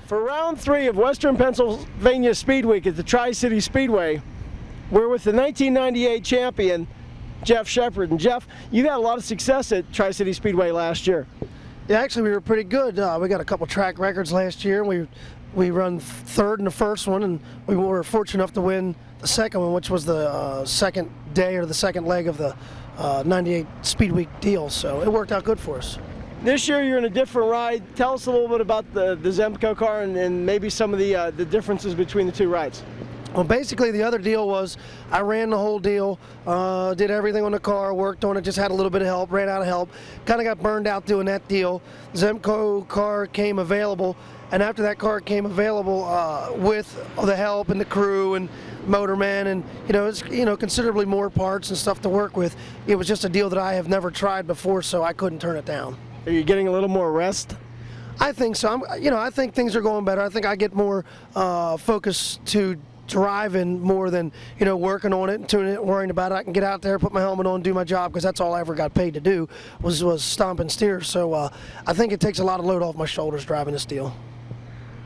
For round 3 of Western Pennsylvania Speedweek at the Tri-City Speedway, we're with the 1998 champion, Jeff Shepard. And Jeff, you had a lot of success at Tri-City Speedway last year. Yeah, actually we were pretty good. We got a couple track records last year. We run third in the first one, and we were fortunate enough to win the second one, which was the second day or the second leg of the 98 Speedweek deal. So it worked out good for us. This year you're in a different ride. Tell us a little bit about the Zemco car and maybe some of the differences between the two rides. Well, basically the other deal was I ran the whole deal, did everything on the car, worked on it, just had a little bit of help, ran out of help, kind of got burned out doing that deal. Zemco car came available, and after that car came available with the help and the crew and motorman and it's considerably more parts and stuff to work with, it was just a deal that I have never tried before, so I couldn't turn it down. Are you getting a little more rest? I think so. I think things are going better. I think I get more focus to driving more than working on it and tuning it, worrying about it. I can get out there, put my helmet on, do my job, because that's all I ever got paid to do was stomp and steer. So I think it takes a lot of load off my shoulders driving this deal.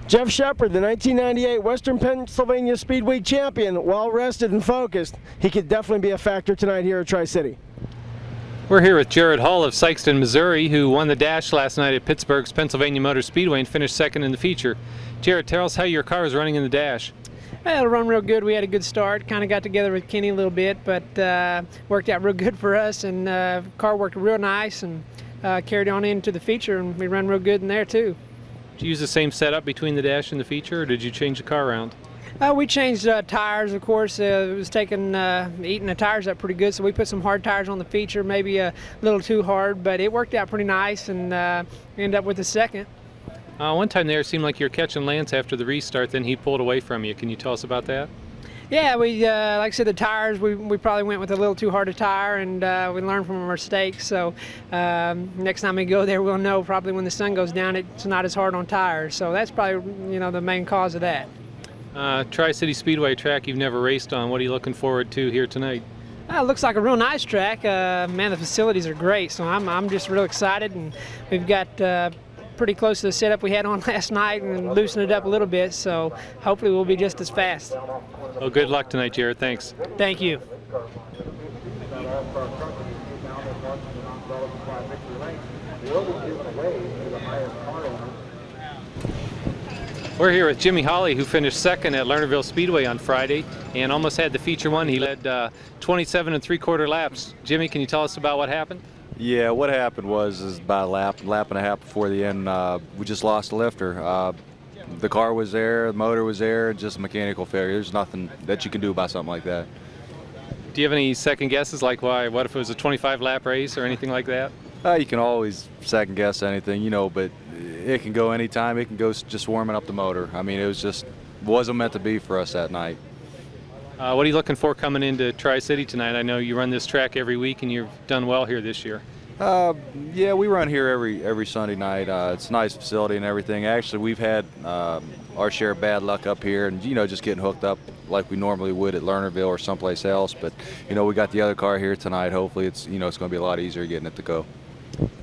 Jeff Shepard, the 1998 Western Pennsylvania Speedweek champion, well rested and focused. He could definitely be a factor tonight here at Tri-City. We're here with Jared Hull of Sikeston, Missouri, who won the dash last night at Pittsburgh's Pennsylvania Motor Speedway and finished second in the feature. Jared, tell us how your car is running in the dash. Well, it run real good. We had a good start. Kind of got together with Kenny a little bit, but worked out real good for us. And car worked real nice and carried on into the feature, and we ran real good in there too. Did you use the same setup between the dash and the feature, or did you change the car around? We changed tires, of course. It was eating the tires up pretty good, so we put some hard tires on the feature, maybe a little too hard, but it worked out pretty nice, and we ended up with a second. One time there, it seemed like you were catching Lance after the restart, then he pulled away from you. Can you tell us about that? Yeah, we like I said, the tires, we probably went with a little too hard a tire, and we learned from our mistakes. So next time we go there, we'll know probably when the sun goes down, it's not as hard on tires. So that's probably the main cause of that. Tri-City Speedway track you've never raced on. What are you looking forward to here tonight? It looks like a real nice track. Man, the facilities are great, so I'm just real excited, and we've got pretty close to the setup we had on last night and loosened it up a little bit, so hopefully we'll be just as fast. Well, good luck tonight, Jared. Thanks. Thank you. We're here with Jimmy Hawley, who finished second at Lernerville Speedway on Friday and almost had the feature one. He led 27 3/4 laps. Jimmy, can you tell us about what happened? Yeah, what happened was about a lap and a half before the end, we just lost the lifter. The car was there, the motor was there, just a mechanical failure. There's nothing that you can do about something like that. Do you have any second guesses, like what if it was a 25-lap race or anything like that? You can always second guess anything, but it can go anytime. It can go just warming up the motor. I mean, wasn't meant to be for us that night. What are you looking for coming into Tri-City tonight? I know you run this track every week and you've done well here this year. Yeah, we run here every Sunday night. It's a nice facility and everything. Actually, we've had our share of bad luck up here and, just getting hooked up like we normally would at Lernerville or someplace else. But, we got the other car here tonight. Hopefully it's going to be a lot easier getting it to go.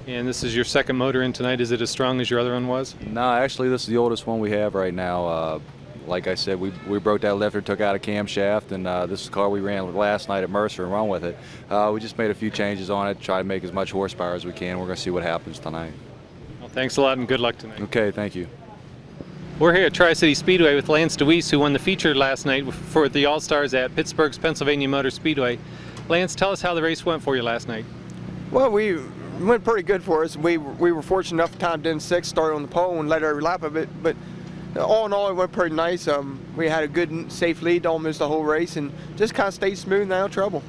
And this is your second motor in tonight. Is it as strong as your other one was? No, actually, this is the oldest one we have right now. Like I said, we broke that lifter, took out a camshaft, and this is the car we ran last night at Mercer and run with it. We just made a few changes on it, try to make as much horsepower as we can. We're going to see what happens tonight. Well, thanks a lot and good luck tonight. Okay, thank you. We're here at Tri-City Speedway with Lance Dwise, who won the feature last night for the All-Stars at Pittsburgh's Pennsylvania Motor Speedway. Lance, tell us how the race went for you last night. Well, we went pretty good for us. We were fortunate enough to time in 6, started on the pole and led every lap of it, but all in all, it went pretty nice. We had a good, safe lead almost the whole race and just kind of stayed smooth, no trouble.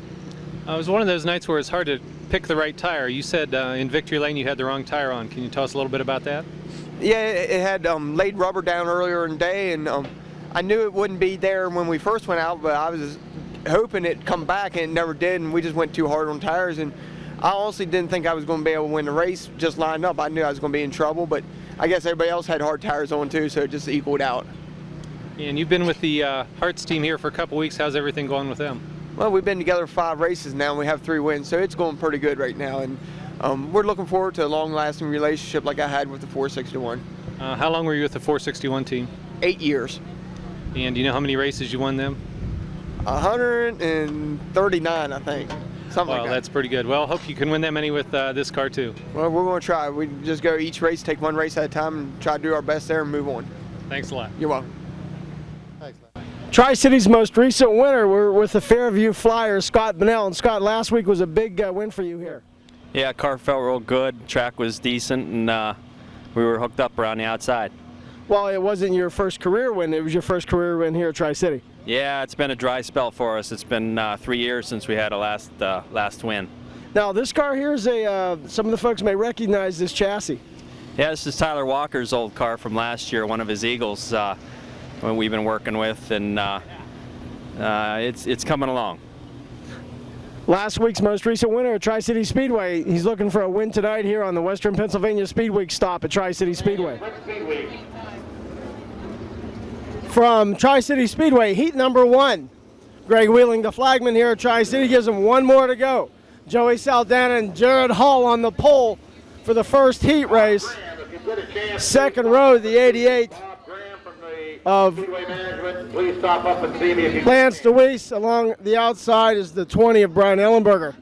It was one of those nights where it's hard to pick the right tire. You said in Victory Lane you had the wrong tire on. Can you tell us a little bit about that? Yeah, it had laid rubber down earlier in the day, and I knew it wouldn't be there when we first went out, but I was hoping it'd come back, and it never did, and we just went too hard on tires. And I honestly didn't think I was going to be able to win the race just lined up. I knew I was going to be in trouble, but I guess everybody else had hard tires on too, so it just equaled out. And you've been with the Hartz team here for a couple weeks. How's everything going with them? Well, we've been together 5 races now, and we have 3 wins, so it's going pretty good right now. And we're looking forward to a long-lasting relationship like I had with the 461. How long were you with the 461 team? 8 years. And do you know how many races you won them? 139, I think. Something Well, like that. that's pretty good. Well, hope you can win that many with this car too. Well, we're going to try. We just go each race, take one race at a time, and try to do our best there and move on. Thanks a lot. You're welcome. Tri-City's most recent winner, we're with the Fairview Flyers, Scott Benell. And Scott, last week was a big win for you here. Yeah, car felt real good. Track was decent, and we were hooked up around the outside. Well, it wasn't your first career win. It was your first career win here at Tri-City. Yeah, it's been a dry spell for us. It's been 3 years since we had a last win. Now, this car here is some of the folks may recognize this chassis. Yeah, this is Tyler Walker's old car from last year, one of his Eagles when we've been working with, and it's coming along. Last week's most recent winner at Tri-City Speedway. He's looking for a win tonight here on the Western Pennsylvania Speedweek stop at Tri-City Speedway. From Tri-City Speedway, heat number 1. Greg Wheeling, the flagman here at Tri-City, gives him one more to go. Joey Saldana and Jared Hall on the pole for the first heat race. Second row, the 88 of Lance Dwise. Along the outside is the 20 of Brian Ellenberger.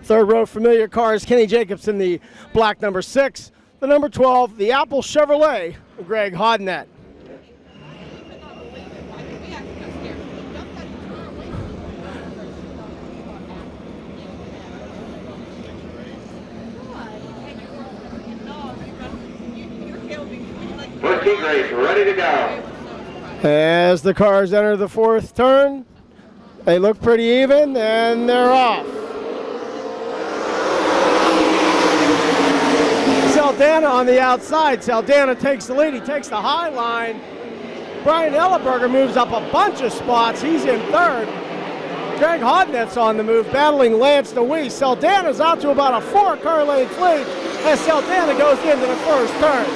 Third row, familiar cars, Kenny Jacobson, the black number 6. The number 12, the Apple Chevrolet, Greg Hodnett. First heat race, ready to go. As the cars enter the fourth turn, they look pretty even, and they're off. Saldana on the outside. Saldana takes the lead. He takes the high line. Brian Ellenberger moves up a bunch of spots. He's in third. Greg Hodnett's on the move, battling Lance Dwise. Saldana's out to about a 4-car length lead as Saldana goes into the first turn.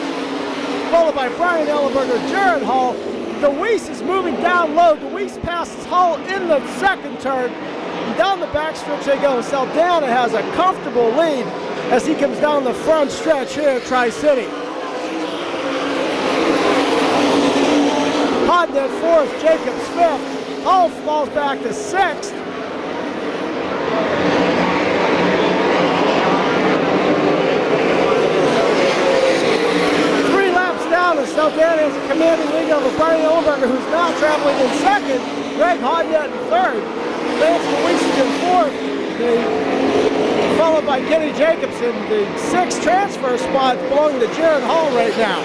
Followed by Brian Ellenberger, Jared Hall. Dwise is moving down low. Dwise passes Hall in the second turn. And down the backstretch they go. Saldana has a comfortable lead as he comes down the front stretch here at Tri-City. Hodnett fourth, Jacobs fifth. Hall falls back to sixth. And Saldana has a commanding lead over Brian Ellenberger, who's now traveling in second. Greg Hodnett in third. Lance Dwise in fourth. Followed by Kenny Jacobson. The 6th transfer spot belonging to Jared Hall right now.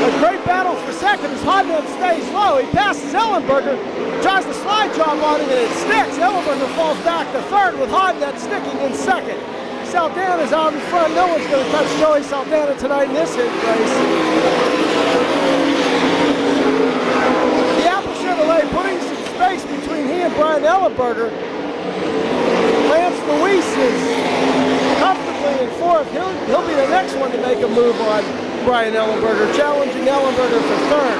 A great battle for second as Hodnett stays low. He passes Ellenberger, tries the slide job on him, and it sticks. Ellenberger falls back to third with Hodnett sticking in second. Saldana's out in front. No one's going to touch Joey Saldana tonight in this hit race. The Apple Chevrolet putting some space between he and Brian Ellenberger. Lance Dwise is comfortably in fourth. He'll be the next one to make a move on Brian Ellenberger, challenging Ellenberger for third.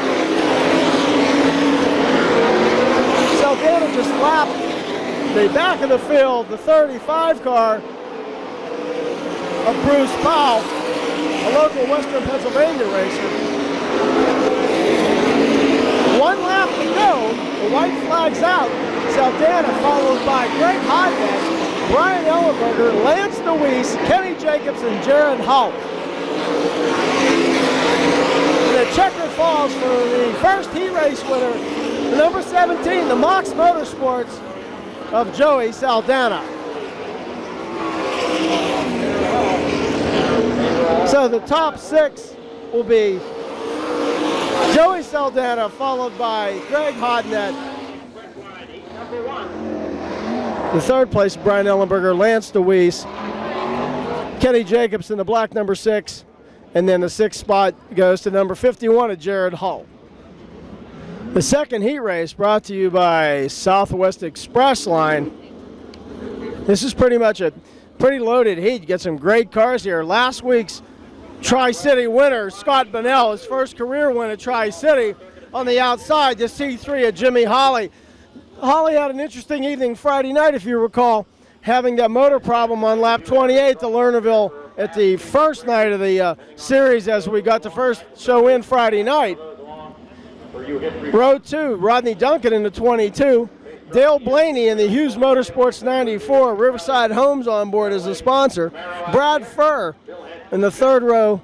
Saldana just lapped the back of the field, the 35 car of Bruce Powell, a local Western Pennsylvania racer. 1 lap to go, the white flag's out. Saldana followed by Greg Hodnett, Brian Ellenberger, Lance Dwise, Kenny Jacobs, and Jared Hall. The checker falls for the first heat race winner, the number 17, the Mox Motorsports of Joey Saldana. So the top 6 will be Joey Saldana, followed by Greg Hodnett. The third place, Brian Ellenberger, Lance Dwise, Kenny Jacobson, the black number 6, and then the 6th spot goes to number 51 of Jared Hall. The second heat race brought to you by Southwest Express Line. This is pretty much a pretty loaded heat. You get some great cars here. Last week's Tri-City winner, Scott Benell, his first career win at Tri-City. On the outside, the C3 of Jimmy Holly. Holly had an interesting evening Friday night, if you recall, having that motor problem on lap 28, the Lernerville at the first night of the series as we got the first show in Friday night. Row 2, Rodney Duncan in the 22. Dale Blaney in the Hughes Motorsports 94. Riverside Homes on board as a sponsor. Brad Furr in the third row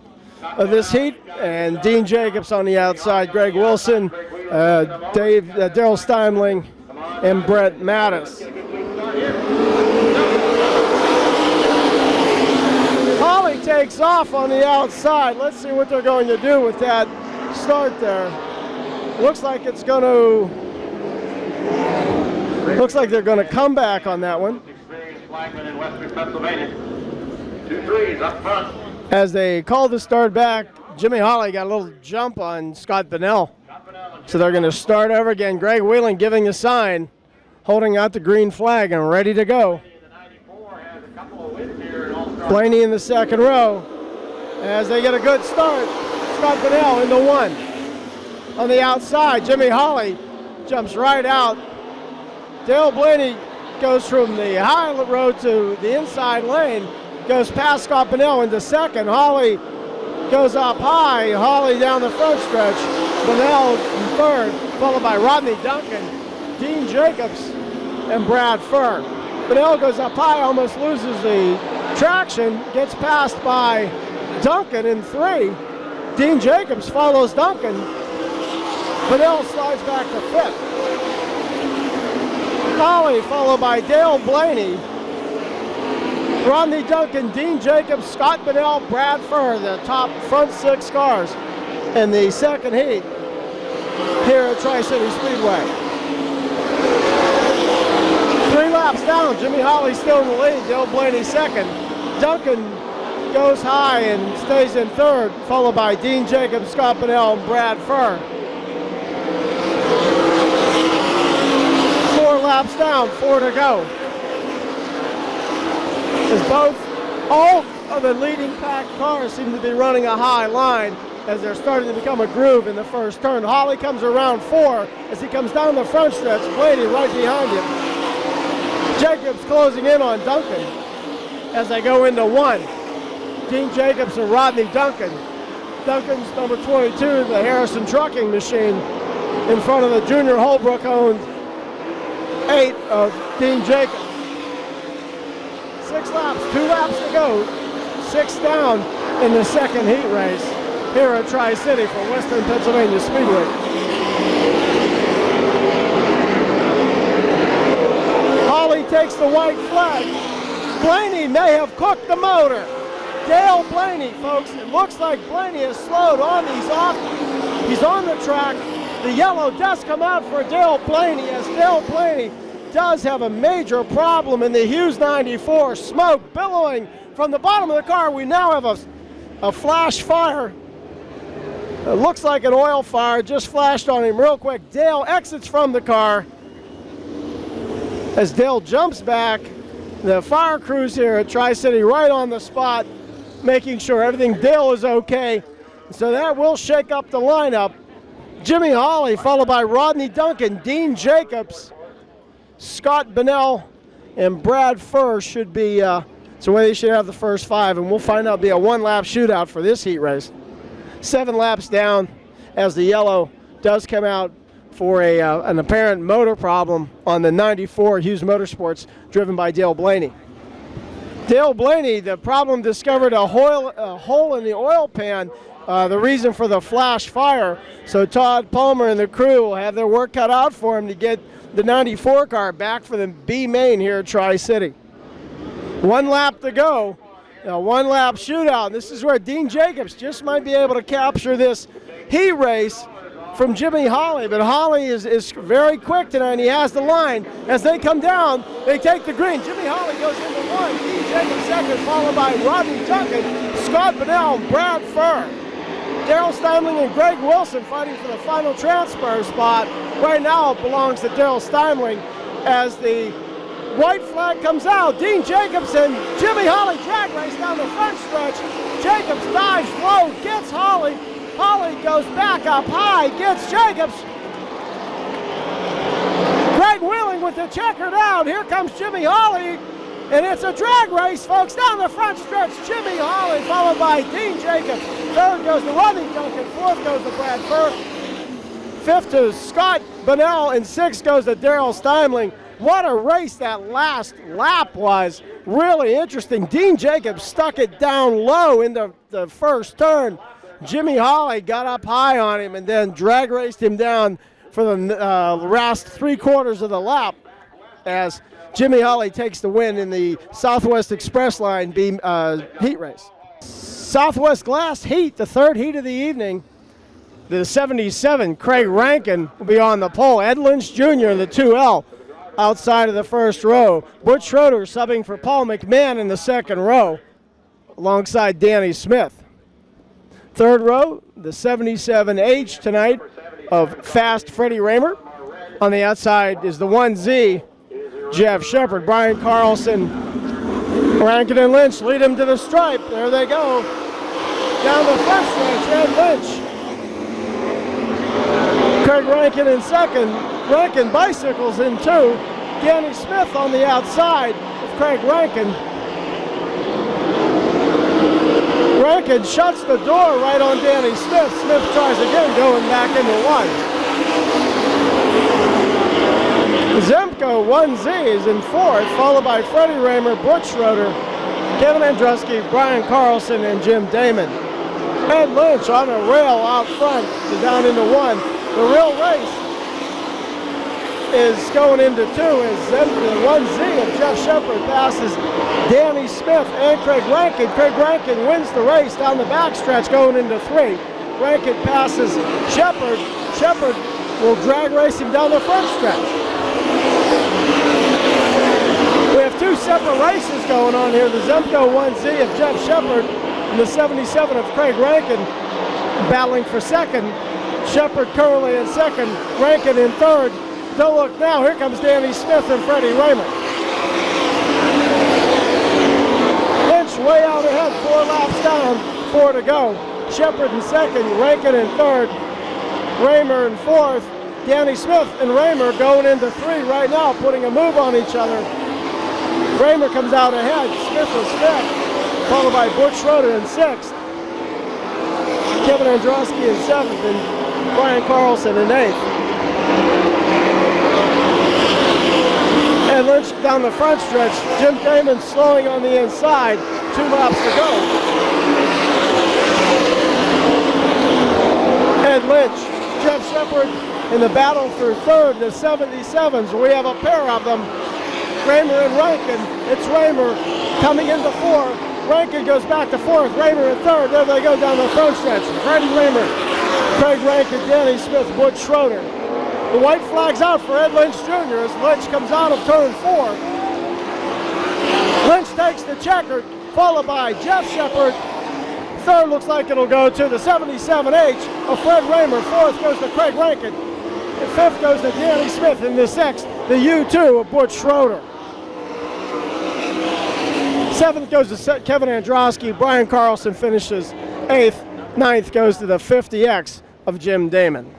of this heat. And Dean Jacobs on the outside. Greg Wilson, Daryl Steimling, and Brett Mattis. Holly takes off on the outside. Let's see what they're going to do with that start there. Looks like it's going to. Looks like they're going to come back on that one. As they call the start back, Jimmy Holly got a little jump on Scott Benell. So they're going to start over again. Greg Whelan giving a sign, holding out the green flag and ready to go. Blaney in the second row as they get a good start. Scott Benell into 1. On the outside, Jimmy Holly jumps right out. Dale Blaney goes from the high road to the inside lane, goes past Scott Benell into second. Holly goes up high, Holly down the front stretch. Benell in third, followed by Rodney Duncan, Dean Jacobs, and Brad Furr. Benell goes up high, almost loses the traction, gets passed by Duncan in 3. Dean Jacobs follows Duncan. Benell slides back to 5th. Holly followed by Dale Blaney, Rodney Duncan, Dean Jacobs, Scott Benell, Brad Furr, the top front 6 cars in the second heat here at Tri-City Speedway. 3 laps down, Jimmy Holly still in the lead, Dale Blaney second. Duncan goes high and stays in third, followed by Dean Jacobs, Scott Benell, and Brad Furr. 4 laps down, 4 to go. As all of the leading pack cars seem to be running a high line as they're starting to become a groove in the first turn. Holly comes around 4 as he comes down the front stretch, Blaney right behind him. Jacobs closing in on Duncan as they go into 1. Dean Jacobs and Rodney Duncan. Duncan's number 22, the Harrison Trucking Machine, in front of the Junior Holbrook-owned 8 of Dean Jacobs. 6 laps, 2 laps to go, 6 down in the second heat race here at Tri-City for Western Pennsylvania Speedway. Holly takes the white flag. Blaney may have cooked the motor. Dale Blaney, folks, it looks like Blaney has slowed on. He's on the track. The yellow does come out for Dale Blaney as Dale Blaney does have a major problem in the Hughes 94. Smoke billowing from the bottom of the car. We now have a flash fire. It looks like an oil fire just flashed on him real quick. Dale exits from the car. As Dale jumps back, the fire crews here at Tri-City right on the spot, making sure everything Dale is okay. So that will shake up the lineup. Jimmy Holly followed by Rodney Duncan, Dean Jacobs, Scott Benell, and Brad Furr should be, so they should have the first 5, and we'll find out it'll be a 1-lap shootout for this heat race. 7 laps down as the yellow does come out for an apparent motor problem on the 94 Hughes Motorsports driven by Dale Blaney. Dale Blaney, the problem discovered a hole in the oil pan, the reason for the flash fire. So Todd Palmer and the crew will have their work cut out for him to get the 94 car back for the B main here at Tri-City. 1 lap to go, a 1-lap shootout. This is where Dean Jacobs just might be able to capture this heat race from Jimmy Holly, but Holly is very quick tonight, and he has the line. As they come down, they take the green. Jimmy Holly goes into 1, Dean Jacobs second, followed by Rodney Duncan, Scott Benell, and Brad Furr. Daryl Steimling and Greg Wilson fighting for the final transfer spot. Right now it belongs to Daryl Steimling as the white flag comes out. Dean Jacobs and Jimmy Holly drag race down the front stretch. Jacobs dives low, gets Holly. Holly goes back up high, gets Jacobs. Greg Wheeling with the checker down. Here comes Jimmy Holly. And it's a drag race, folks. Down the front stretch, Jimmy Hawley, followed by Dean Jacobs. Third goes to Rodney Duncan. Fourth goes to Brad Furr. Fifth to Scott Benell. And sixth goes to Daryl Steimling. What a race that last lap was. Really interesting. Dean Jacobs stuck it down low in the first turn. Jimmy Hawley got up high on him and then drag raced him down for the last 3/4 of the lap as Jimmy Hawley takes the win in the Southwest Express Line heat race. Southwest Glass Heat, the third heat of the evening. The 77, Craig Rankin, will be on the pole. Ed Lynch Jr. in the 2L outside of the first row. Butch Schroeder subbing for Paul McMahon in the second row alongside Danny Smith. Third row, the 77H tonight of Fast Freddie Raymer. On the outside is the 1Z, Jeff Shepard. Brian Carlson, Rankin and Lynch lead him to the stripe. There they go. Down the front stretch, Ed Lynch. Craig Rankin in second. Rankin bicycles in two. Danny Smith on the outside of Craig Rankin. Rankin shuts the door right on Danny Smith. Smith tries again, going back into one. Zemko 1Z is in fourth, followed by Freddie Raymer, Butch Schroeder, Kevin Andruski, Brian Carlson, and Jim Damon. Ed Lynch on a rail out front down into one. The real race is going into two as Zemko 1Z of Jeff Shepard passes Danny Smith and Craig Rankin. Craig Rankin wins the race down the backstretch going into three. Rankin passes Shepard. Shepard will drag race him down the front stretch. We have two separate races going on here. The Zemko 1Z of Jeff Shepard and the 77 of Craig Rankin battling for second. Shepard currently in second, Rankin in third. Don't look now, here comes Danny Smith and Freddie Raymer. Lynch way out ahead, 4 laps down, 4 to go. Shepard in second, Rankin in third, Raymer in fourth. Danny Smith and Raymer going into three right now, putting a move on each other. Raymer comes out ahead, Smith is fifth, followed by Butch Schroeder in sixth. Kevin Andruski in seventh, and Brian Carlson in eighth. And Lynch down the front stretch. Jim Damon slowing on the inside. 2 laps to go. Ed Lynch, Jeff Shepard in the battle for third, the 77s. We have a pair of them. Raymer and Rankin. It's Raymer coming into four. Rankin goes back to fourth. Raymer in third. There they go down the front stretch. Freddie Raymer, Craig Rankin, Danny Smith, Butch Schroeder. The white flag's out for Ed Lynch Jr. as Lynch comes out of turn 4. Lynch takes the checker, followed by Jeff Shepard. Third looks like it'll go to the 77H of Fred Raymer. Fourth goes to Craig Rankin. And fifth goes to Danny Smith. And the sixth, the U2 of Butch Schroeder. Seventh goes to Kevin Andruski. Brian Carlson finishes eighth. Ninth goes to the 50X of Jim Damon.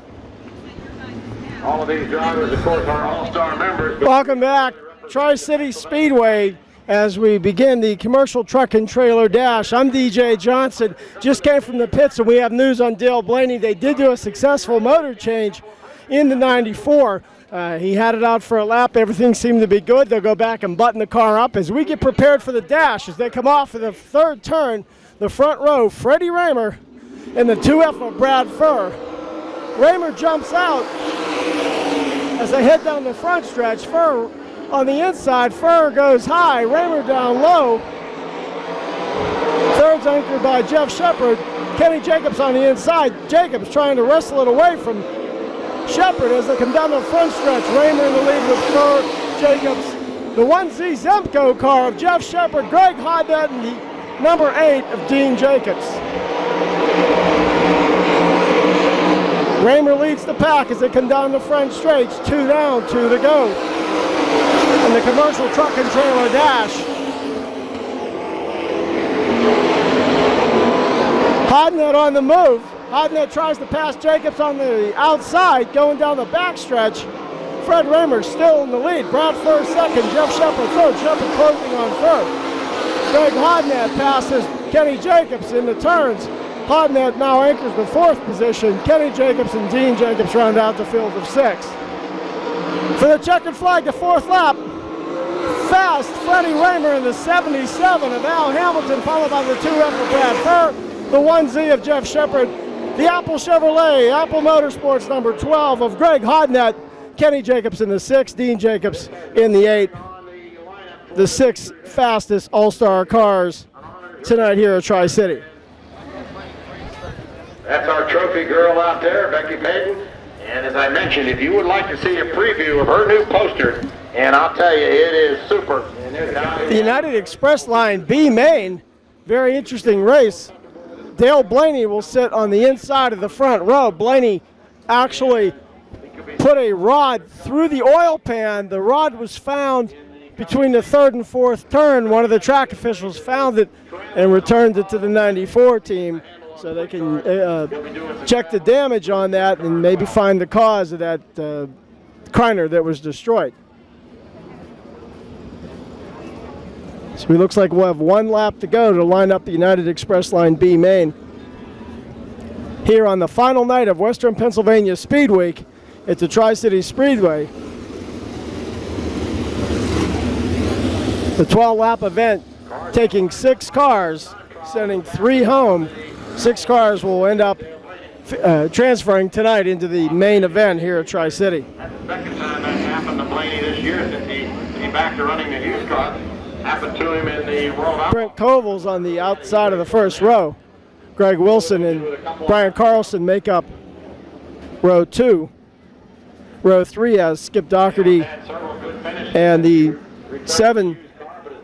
All of these drivers, of course, are all-star members. Welcome back, Tri-City Speedway, as we begin the commercial truck and trailer dash. I'm DJ Johnson. Just came from the pits, and we have news on Dale Blaney. They did do a successful motor change in the 94. He had it out for a lap. Everything seemed to be good. They'll go back and button the car up as we get prepared for the dash. As they come off of the third turn, the front row, Freddie Raymer and the 2F of Brad Furr. Raymer jumps out as they head down the front stretch. Furr on the inside. Furr goes high. Raymer down low. Third's anchored by Jeff Shepard. Kenny Jacobs on the inside. Jacobs trying to wrestle it away from Shepard as they come down the front stretch. Raymer in the lead with Furr, Jacobs. The 1Z Zemko car of Jeff Shepard, Greg Hodnett, and the number 8 of Dean Jacobs. Raymer leads the pack as they come down the front straight. 2 down, 2 to go. And the commercial truck and trailer dash. Hodnett on the move. Hodnett tries to pass Jacobs on the outside, going down the backstretch. Fred Raymer still in the lead. Brad first, second. Jeff Shepard third. Shepard closing on first. Greg Hodnett passes Kenny Jacobs in the turns. Hodnett now anchors the fourth position. Kenny Jacobs and Dean Jacobs round out the field of 6. For the checkered flag, the fourth lap. Fast Freddie Raymer in the 77 of Al Hamilton, followed by the 2F of Brad Furr, the 1Z of Jeff Shepard, the Apple Chevrolet, Apple Motorsports number 12 of Greg Hodnett, Kenny Jacobs in the 6, Dean Jacobs in the 8. The 6 fastest All-Star cars tonight here at Tri-City. That's our trophy girl out there, Becky Payton. And as I mentioned, if you would like to see a preview of her new poster, and I'll tell you, it is super. The United Express Line B main, very interesting race. Dale Blaney will sit on the inside of the front row. Blaney actually put a rod through the oil pan. The rod was found between the third and fourth turn. One of the track officials found it and returned it to the 94 team so they can check the damage on that and maybe find the cause of that Kreiner that was destroyed. So it looks like we'll have 1 lap to go to line up the United Express Line B main here on the final night of Western Pennsylvania Speedweek at the Tri-City Speedway. The 12-lap event taking 6 cars, sending 3 home. 6 cars will end up transferring tonight into the main event here at Tri-City. That's the second time that happened to Blaney this year since he came back to running the Hughes car. Happened to him in the World Outlaw. Brent Koval's on the outside of the first row. Greg Wilson and Brian Carlson make up row 2. Row 3 has Skip Doherty and the 7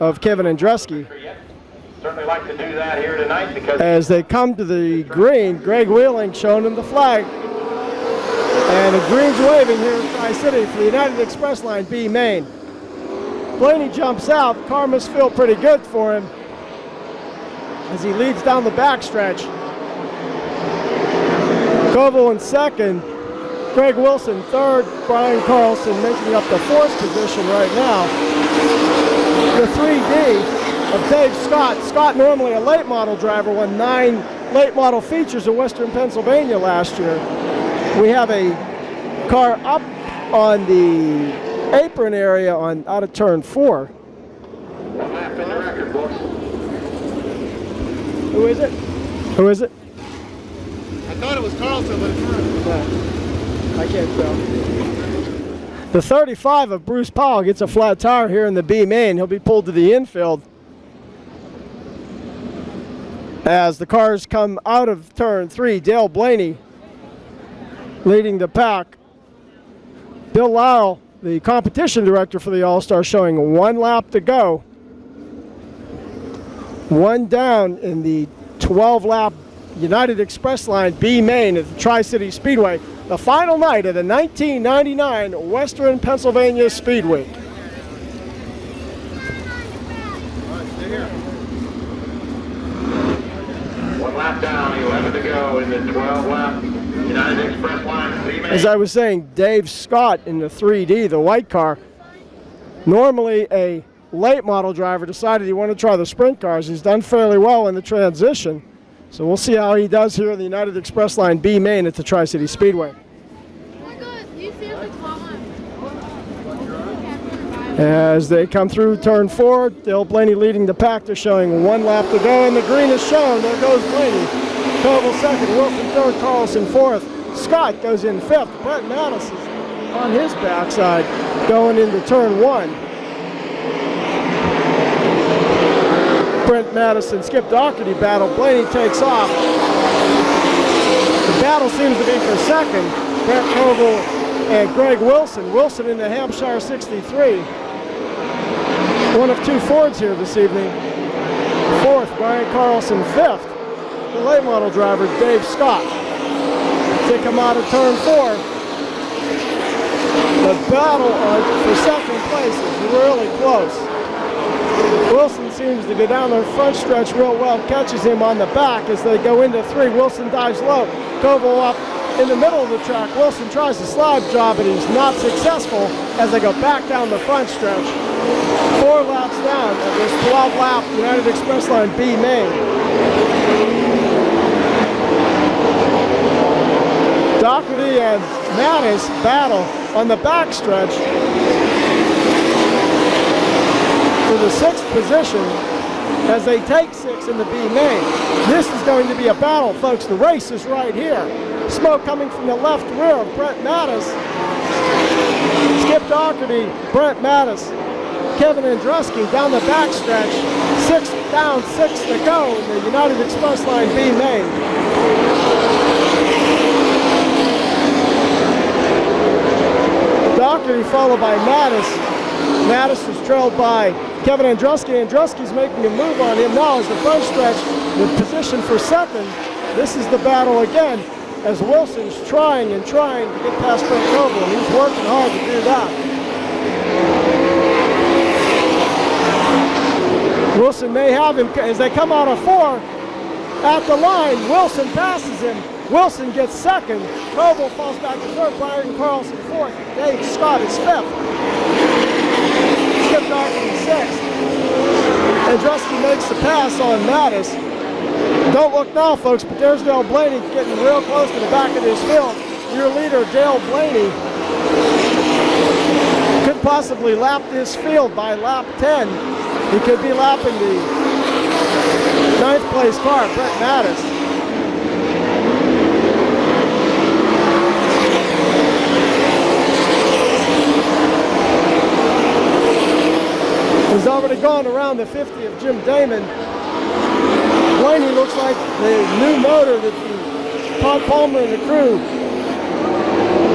of Kevin Andreski. Certainly like to do that here tonight because as they come to the green, Greg Wheeling showing them the flag. And the green's waving here in Tri-City for the United Express Line B main. Blaney jumps out. Car must feel pretty good for him as he leads down the backstretch. Koval in second. Greg Wilson third. Brian Carlson making up the 4th position right now. The 3D of Dave Scott. Scott, normally a late model driver, won 9 late model features in Western Pennsylvania last year. We have a car up on the apron area on out of turn 4. 1 lap in the record books. Who is it? Who is it? I thought it was Carlson, but it's not. I can't tell. The 35 of Bruce Powell gets a flat tire here in the B main. He'll be pulled to the infield as the cars come out of turn 3. Dale Blaney leading the pack. Bill Lyle, the competition director for the All-Star, showing 1 lap to go. 1 down in the 12-lap United Express Line B main at the Tri-City Speedway, the final night of the 1999 Western Pennsylvania Speedweek. One lap down, 11 to go in the 12-lap United Express Line B main. As I was saying, Dave Scott in the 3D, the white car, normally a late model driver, decided he wanted to try the sprint cars. He's done fairly well in the transition. So we'll see how he does here in the United Express Line B main at the Tri-City Speedway. As they come through turn 4, Dale Blaney leading the pack. They're showing 1 lap to go, and the green is shown. There goes Blaney. Koval second, Wilson third, Carlson fourth. Scott goes in 5th. Brett Mattis is on his backside going into turn 1. Brent Madison, Skip Doherty battle. Blaney takes off. The battle seems to be for second. Brett Koval and Greg Wilson. Wilson in the Hampshire 63. One of 2 Fords here this evening. 4th, Brian Carlson. 5th, the late model driver, Dave Scott. They come out of turn 4. The battle for second place is really close. Wilson seems to go down the front stretch real well, catches him on the back as they go into 3. Wilson dives low. Koval up in the middle of the track. Wilson tries a slide job, but he's not successful as they go back down the front stretch. 4 laps down of this 12-lap United Express Line B main. Doherty and Mattis battle on the backstretch for the 6th position as they take 6 in the B main. This is going to be a battle, folks. The race is right here. Smoke coming from the left rear of Brent Mattis. Skip Doherty, Brent Mattis, Kevin Andruski down the backstretch. 6 down, 6 to go in the United Express Line B main. Doherty followed by Mattis. Mattis is trailed by Kevin Andruski. Andruski's making a move on him now as the front stretch with position for 2nd. This is the battle again as Wilson's trying to get past Brent Koval, and he's working hard to do that. Wilson may have him as they come out of 4 at the line. Wilson passes him. Wilson gets 2nd. Koval falls back to 3rd. Brian Carlson 4th. Dave Scott is 5th. Skip Doherty 6th. Andruski makes the pass on Mattis. Don't look now, folks, but there's Dale Blaney getting real close to the back of this field. Your leader, Dale Blaney, could possibly lap this field by lap 10. He could be lapping the 9th place car, Brent Mattis. He's already gone around the 50 of Jim Damon. Blaney looks like the new motor that Todd Palmer and the crew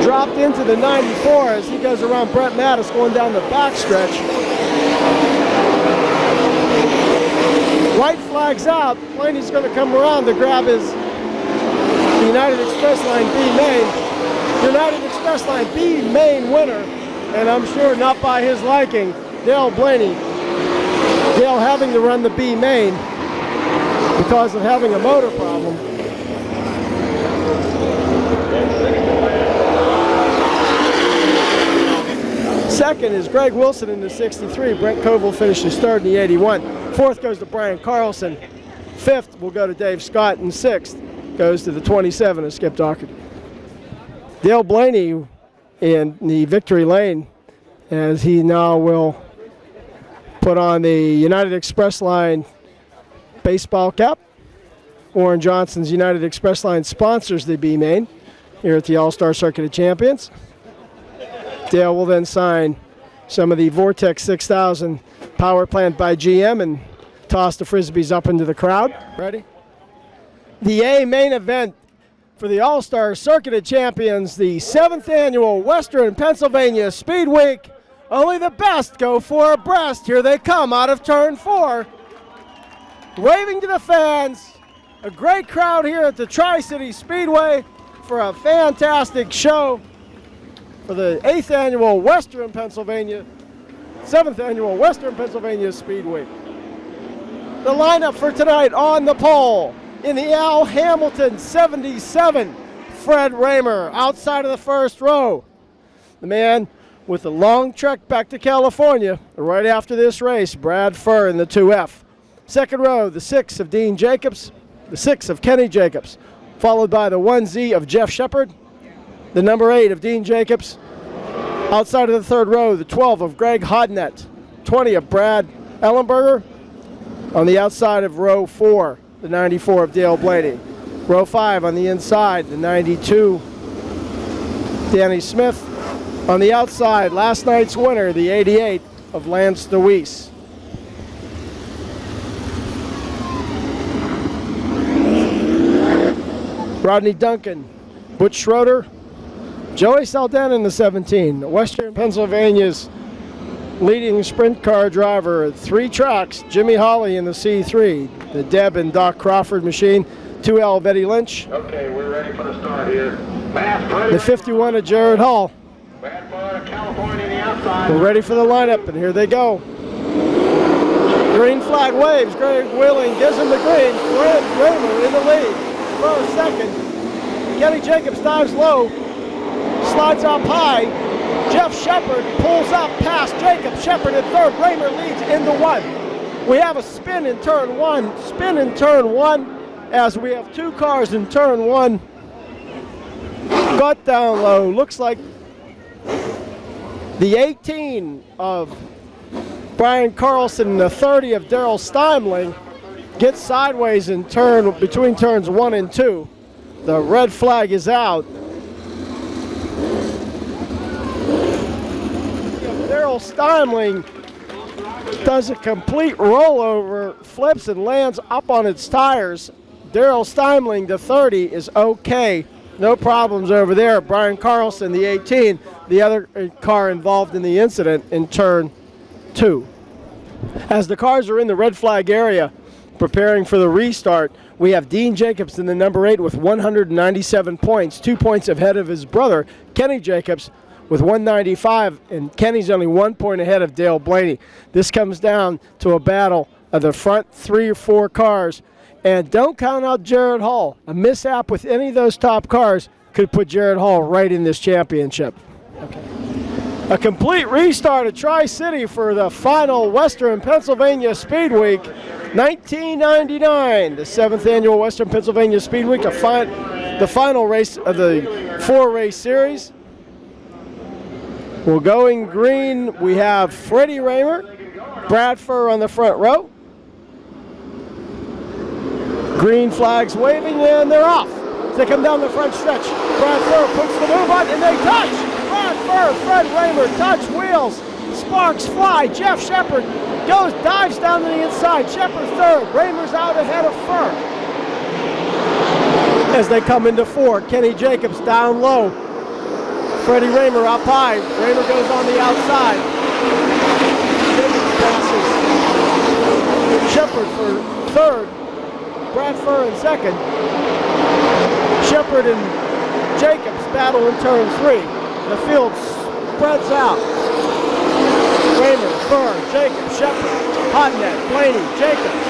dropped into the 94 as he goes around Brent Mattis going down the backstretch. White flags out. Blaney's going to come around to grab his United Express Line B main. United Express Line B main winner, and I'm sure not by his liking, Dale Blaney. Dale having to run the B main because of having a motor problem. Second is Greg Wilson in the 63. Brent Koval finishes 3rd in the 81. 4th goes to Brian Carlson. 5th will go to Dave Scott, and 6th goes to the 27 of Skip Doherty. Dale Blaney in the victory lane as he now will put on the United Express Line baseball cap. Warren Johnson's United Express Line sponsors the B main here at the All-Star Circuit of Champions. Dale will then sign some of the Vortex 6000 power plant by GM and toss the Frisbees up into the crowd. Ready? The A main event for the All-Star Circuit of Champions, the 7th annual Western Pennsylvania Speedweek. Only the best go 4 abreast. Here they come out of turn 4. Waving to the fans. A great crowd here at the Tri-City Speedway for a fantastic show for the 7th annual Western Pennsylvania Speedweek. The lineup for tonight on the pole. In the Al Hamilton 77, Fred Raymer outside of the first row. The man with a long trek back to California right after this race, Brad Furr in the 2F. Second row, the 6 of Dean Jacobs, the 6 of Kenny Jacobs, followed by the 1Z of Jeff Shepard, the number 8 of Dean Jacobs. Outside of the third row, the 12 of Greg Hodnett, 20 of Brad Ellenberger. On the outside of row 4, the 94 of Dale Blaney. Row 5 on the inside, the 92, Danny Smith. On the outside, last night's winner, the 88 of Lance Dwise. Rodney Duncan, Butch Schroeder, Joey Saldana in the 17. Western Pennsylvania's leading sprint car driver at 3 tracks, Jimmy Hawley in the C3. The Deb and Doc Crawford machine, 2L of Eddie Lynch. Okay, we're ready for the start here. The 51 of Jared Hall. Bad part of California on the outside. We're ready for the lineup, and here they go. Green flag waves. Greg Wheeling gives him the green. Fred Raymer in the lead. For second. Kenny Jacobs dives low, slides up high. Jeff Shepard pulls up past Jacobs. Shepard in third. Raymer leads into one. We have a spin in turn one. Spin in turn one as we have two cars in turn one. Got down low. Looks like the 18 of Brian Carlson and the 30 of Daryl Steimling gets sideways in between turns 1 and 2. The red flag is out. Daryl Steimling does a complete rollover, flips and lands up on its tires. Daryl Steimling, the 30, is okay. No problems over there. Brian Carlson, the 18, the other car involved in the incident in turn 2. As the cars are in the red flag area preparing for the restart, we have Dean Jacobs in the number 8 with 197 points, 2 points ahead of his brother, Kenny Jacobs, with 195, and Kenny's only 1 point ahead of Dale Blaney. This comes down to a battle of the front 3 or 4 cars, and don't count out Jared Hall. A mishap with any of those top cars could put Jared Hall right in this championship. Okay. A complete restart at Tri-City for the final Western Pennsylvania Speedweek 1999, the 7th annual Western Pennsylvania Speedweek, the final race of the 4-race series. Well, going green, we have Freddie Raymer, Brad Furr on the front row. Green flags waving, and they're off. As they come down the front stretch, Brad Furr puts the move on, and they touch. Brad Furr, Fred Raymer touch wheels. Sparks fly. Jeff Shepard dives down to the inside. Shepard third. Raymer's out ahead of Furr. As they come into 4, Kenny Jacobs down low. Freddie Raymer up high. Raymer goes on the outside. Jacobs passes Shepard for third. Brad Furr in second. Shepard and Jacobs battle in turn 3. The field spreads out. Raymer, Furr, Jacobs, Shepard, Hotnet, Blaney, Jacobs,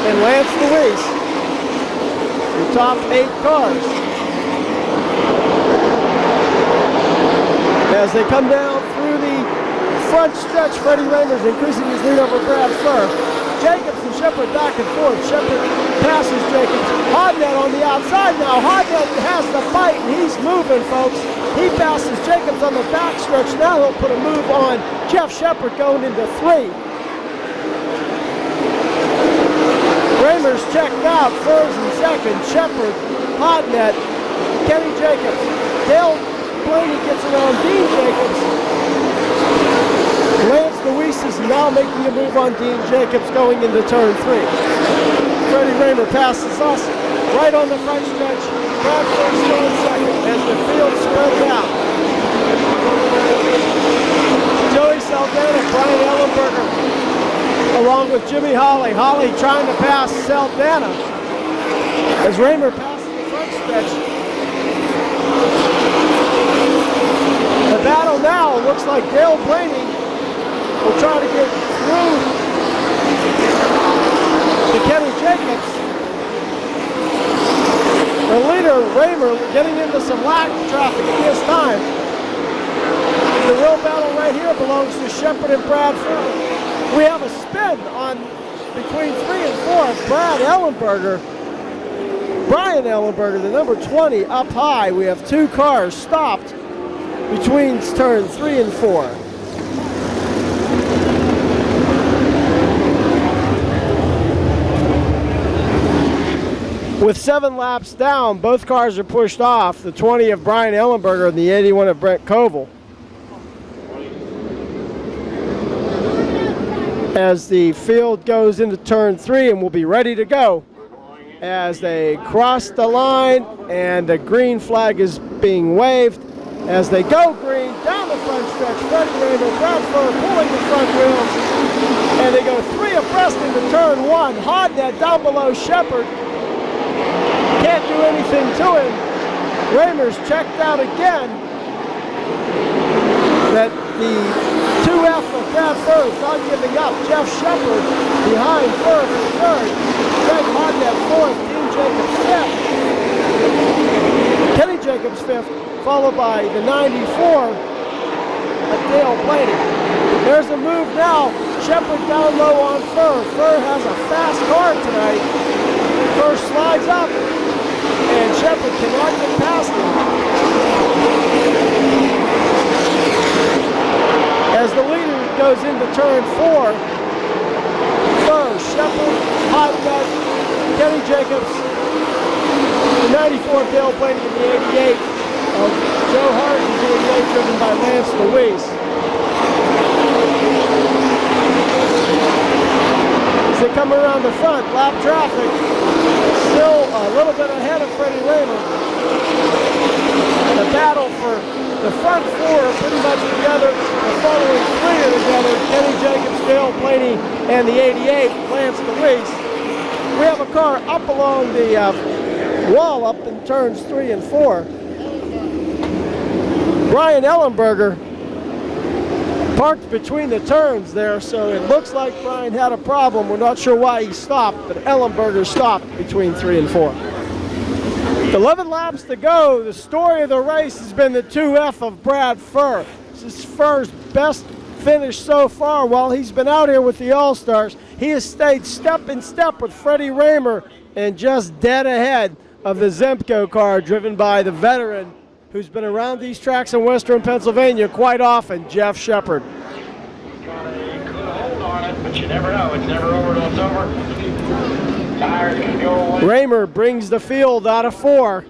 and Lance Dwise. The top 8 cars. As they come down through the front stretch, Freddie Raymer's increasing his lead over Brad Furr. Jacobs and Shepard back and forth. Shepard passes Jacobs. Hotnet on the outside now. Hotnet has the bite, and he's moving, folks. He passes Jacobs on the back stretch. Now he'll put a move on Jeff Shepard going into 3. Raymer's checked out. Furr's in second. Shepard, Hotnet, Kenny Jacobs. Dale Blaney gets it on Dean Jacobs. Lance Dwise is now making a move on Dean Jacobs going into turn 3. Freddie Raymer passes us right on the front stretch. Brad Furr still in second as the field spreads out. Joey Saldana, Brian Ellenberger, along with Jimmy Hawley. Hawley trying to pass Saldana as Raymer passes the front stretch. The battle now looks like Dale Blaney will try to get through to Kenny Jacobs. The leader, Raymer, getting into some lack traffic at this time. The real battle right here belongs to Shepard and Brad Furr. We have a spin on between 3 and 4. Brian Ellenberger, the number 20, up high. We have 2 cars stopped between turns 3 and 4. With 7 laps down, both cars are pushed off. The 20 of Brian Ellenberger and the 81 of Brent Koval. As the field goes into turn 3 and will be ready to go. As they cross the line and the green flag is being waved. As they go green, down the front stretch, Freddie Raymer, Brad Furr pulling the front wheels. And they go 3 abreast into turn 1. Hotnet down below Shepard. Can't do anything to him. Raymer's checked out again. That the 2F of Brad Furr is not giving up. Jeff Shepard behind Furr for third. Greg Hotnet fourth. Dean Jacobs fifth. Jacobs fifth, followed by the 94 of Dale Blaney. There's a move now. Shepard down low on Furr. Furr has a fast car tonight. Furr slides up, and Shepard cannot get past him. As the leader goes into turn 4, Furr, Shepard, Hotnut, Kenny Jacobs, the 94 of Dale Blaney, and the 88 of Joe Hart, and the 88 driven by Lance Dwise. As they come around the front, lap traffic still a little bit ahead of Freddie Raymer. The battle for the front 4 are pretty much together. The following 3 are together. Kenny Jacobs, Dale Blaney, and the 88, Lance Dwise. We have a car up along the wall up in turns 3 and 4. Brian Ellenberger parked between the turns there, so it looks like Brian had a problem. We're not sure why he stopped, but Ellenberger stopped between 3 and 4. 11 laps to go. The story of the race has been the 2F of Brad Furr. This is Furr's best finish so far while he's been out here with the All-Stars. He has stayed step in step with Freddie Raymer and just dead ahead of the Zemco car driven by the veteran who's been around these tracks in Western Pennsylvania quite often, Jeff Shepard. Hold on it, but you never know. It's never over till it's over. Tires can go away. Raymer brings the field out of 4.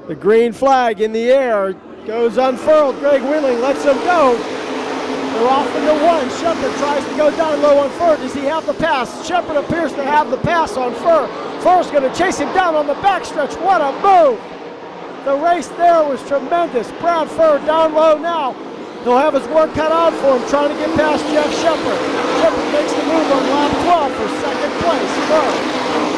The green flag in the air goes unfurled. Greg Winling lets him go. They're off into 1. Shepard tries to go down low on Furr. Does he have the pass? Shepard appears to have the pass on Furr. Furr's going to chase him down on the backstretch. What a move! The race there was tremendous. Brad Furr down low now. He'll have his work cut out for him trying to get past Jeff Shepard. Shepard makes the move on lap 12 for second place. Furr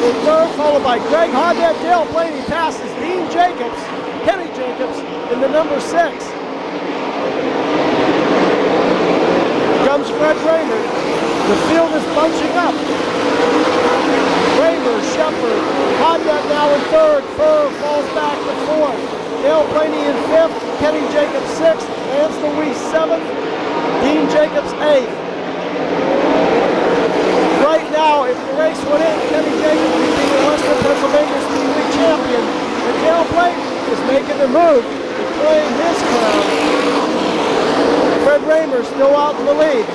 in third, followed by Greg Hodnett. Dale Blaney passes Dean Jacobs, Kenny Jacobs in the number 6. Comes Fred Raymer. The field is bunching up. Raymer, Shepard, Hodnett now in third. Furr falls back to 4th. Dale Blaney in 5th. Kenny Jacobs 6th. Lance Dwise 7th. Dean Jacobs 8th. Right now, if the race went in, Kenny Jacobs would be the Western Pennsylvania Speedweek champion. And Dale Blaney is making the move to claim his crown. Fred Raymer still out in the lead.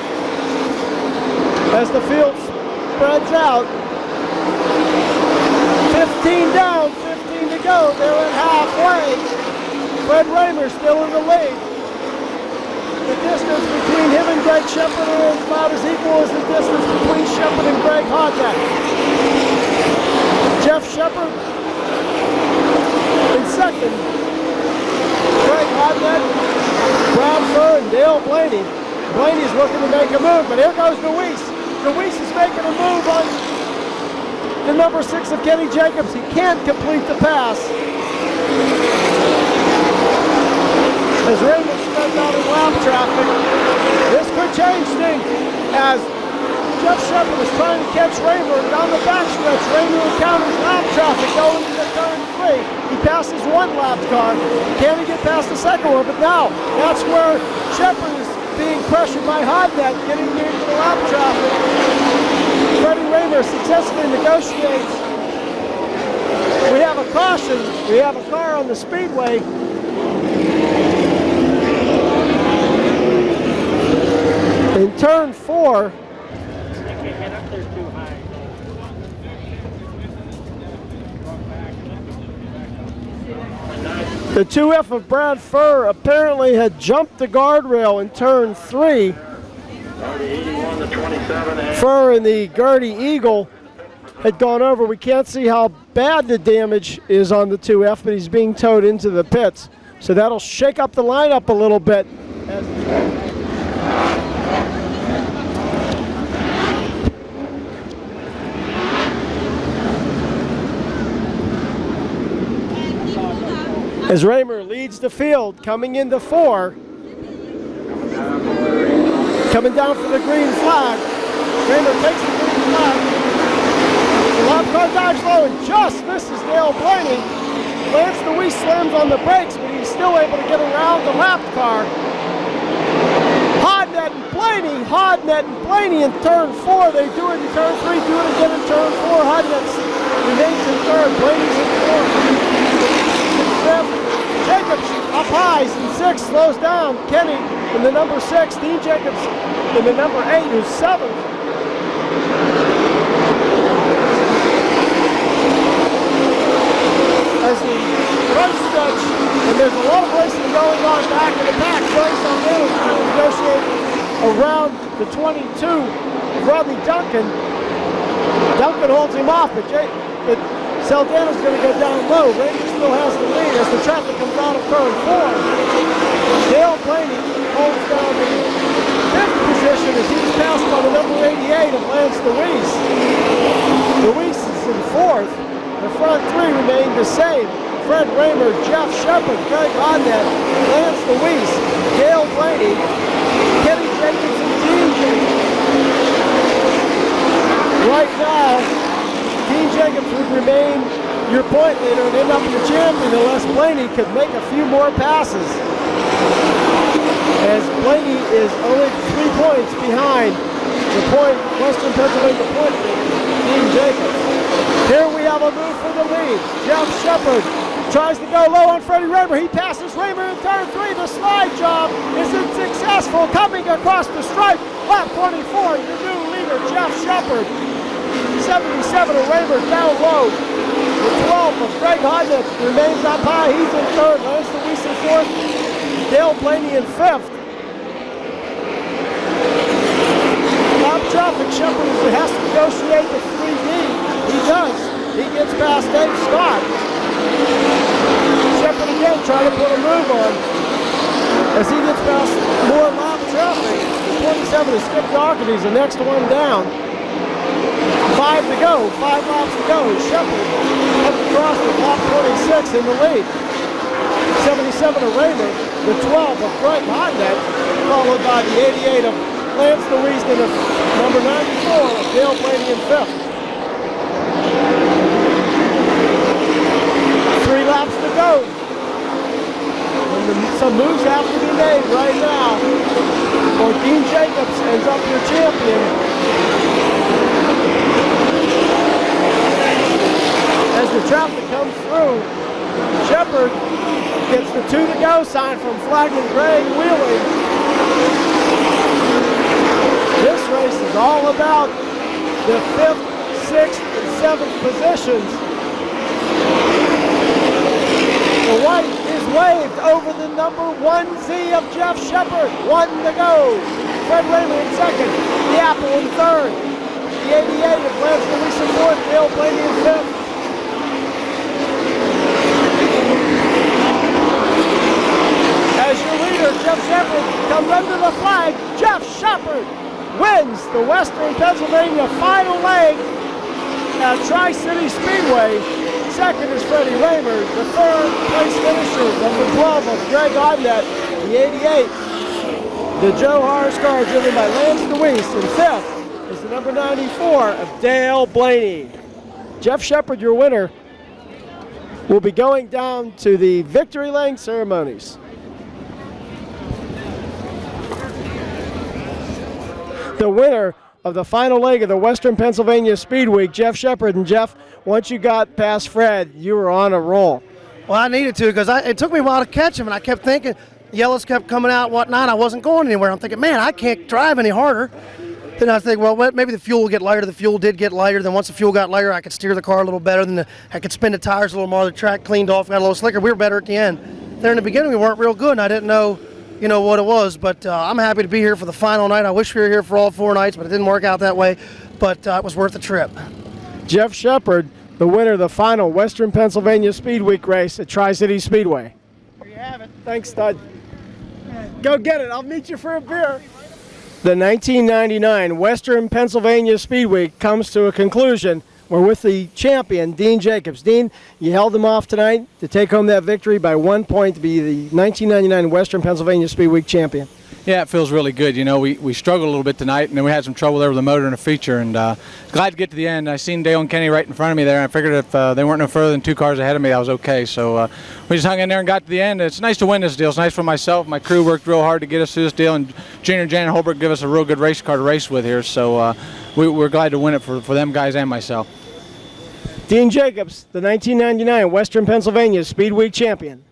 As the field spreads out, 15 down, 15 to go. They're at halfway. Fred Raymer still in the lead. The distance between him and Greg Shepard is about as equal as the distance between Shepard and Greg Hodnett. Jeff Shepard in second. Greg Hodnett, Brad Furr, and Dale Blaney. Blaney's looking to make a move, but here goes Dwise. Dwise is making a move on the number 6 of Kenny Jacobs. He can't complete the pass. As Raymer spreads out in lap traffic, this could change things as Jeff Shepard is trying to catch Raymer down the backstretch. Raymer encounters lap traffic going into turn 3. He passes one lap car. Can he get past the second one? But now, that's where Shepard is being pressured by Hodnett, getting into the lap traffic. Freddie Raymer successfully negotiates. We have a caution. We have a car on the speedway. In turn 4, the 2F of Brad Furr apparently had jumped the guardrail in turn 3. Furr and the Gertie Eagle had gone over. We can't see how bad the damage is on the 2F, but he's being towed into the pits. So that'll shake up the lineup a little bit. As Raymer leads the field, coming into 4. Coming down for the green flag. Raymer takes the green flag. The lap car dives low and just misses Dale Blaney. Lance Dwise Dwise slams on the brakes, but he's still able to get around the lapped car. Hodnett and Blaney in turn 4. They do it in turn 3, do it again in turn 4. Hodnett remains in third, Blaney's in 4th. Jacobs up high in 6th, slows down. Kenny in the number 6, Dean Jacobs in the number 8, who's 7th. As the front stretch, and there's a lot of racing going on back in the pack. Dwise on in, trying to negotiate around the 22 of Rodney Duncan. Duncan holds him off, but Saldana's going to go down low. Ranger still has the lead as the traffic comes out of turn 4. Dale Blaney holds down the 5th position as he's passed by the number 88 of Lance Dwise. Dwise is in 4th. The front 3 remain the same. Fred Raymer, Jeff Shepard, Greg Hodnett, Lance Dwise, Dale Blaney, Kenny Jacobs, and Dean Jacobs. Right now, Dean Jacobs would remain your point leader and end up your champion unless Blaney could make a few more passes. As Blaney is only 3 points behind the Western Pennsylvania point leader, Dean Jacobs. Here we have a move for the lead. Jeff Shepard tries to go low on Freddie Raymer. He passes Raymer in turn 3. The slide job isn't successful. Coming across the stripe, lap 24, your new leader, Jeff Shepard. 77 of Raymer down low. The 12 of Greg Hodnett remains up high. He's in 3rd. Lance Dwise in 4th. Dale Blaney in 5th. Top traffic, Shepard has to negotiate the 3D. He does. He gets past Dave Scott. Shepard again trying to put a move on. As he gets past more lap traffic, the 27 is Skip Doherty's the next one down. 5 to go, 5 laps to go. Shepard comes across with lap 26 in the lead. 77 of Raymer, the 12 of Greg Hodnett, followed by the 88 of Lance Dwise and the number 94 of Dale Blaney in 5th. 3 laps to go. And some moves have to be made right now, or Dean Jacobs ends up your champion. As the traffic comes through, Shepard gets the 2 to go sign from Flagging Greg Wheeling. This race is all about the 5th, 6th, and 7th positions. The white is waved over the number 1Z of Jeff Shepard. 1 to go. Fred Raymer in 2nd. The Apple in 3rd. The 88 of Lance Dwise in 4th. Dale Blaney in 5th. As your leader, Jeff Shepard, comes under the flag. Jeff Shepard wins the Western Pennsylvania final leg at Tri-City Speedway. 2nd is Freddie Raymer. The 3rd place finisher, number 12 of Greg Hodnett. The 88, the Joe Harris car driven by Lance Dwise. And 5th is the number 94 of Dale Blaney. Jeff Shepard, your winner, will be going down to the victory lane ceremonies. The winner of the final leg of the Western Pennsylvania Speedweek, Jeff Shepard. And Jeff, once you got past Fred, you were on a roll. Well, I needed to because it took me a while to catch him, and I kept thinking, yellows kept coming out, whatnot. I wasn't going anywhere. I'm thinking, man, I can't drive any harder. Then I think, well, maybe the fuel will get lighter. The fuel did get lighter. Then once the fuel got lighter, I could steer the car a little better. Then I could spin the tires a little more. The track cleaned off, got a little slicker. We were better at the end. There in the beginning, we weren't real good, and I didn't know, what it was. But I'm happy to be here for the final night. I wish we were here for all 4 nights, but it didn't work out that way. But it was worth the trip. Jeff Shepard, the winner of the final Western Pennsylvania Speedweek race at Tri-City Speedway. There you have it. Thanks, Stud. Go get it. I'll meet you for a beer. The 1999 Western Pennsylvania Speedweek comes to a conclusion. We're with the champion, Dean Jacobs. Dean, you held him off tonight to take home that victory by 1 point to be the 1999 Western Pennsylvania Speedweek champion. Yeah, it feels really good. You know, we struggled a little bit tonight, and then we had some trouble there with the motor and the feature, and glad to get to the end. I seen Dale and Kenny right in front of me there, and I figured if they weren't no further than 2 cars ahead of me, I was okay. So we just hung in there and got to the end. It's nice to win this deal. It's nice for myself. My crew worked real hard to get us to this deal, and Junior and Jan Holbrook give us a real good race car to race with here. So we're glad to win it for them guys and myself. Dean Jacobs, the 1999 Western Pennsylvania Speedweek champion.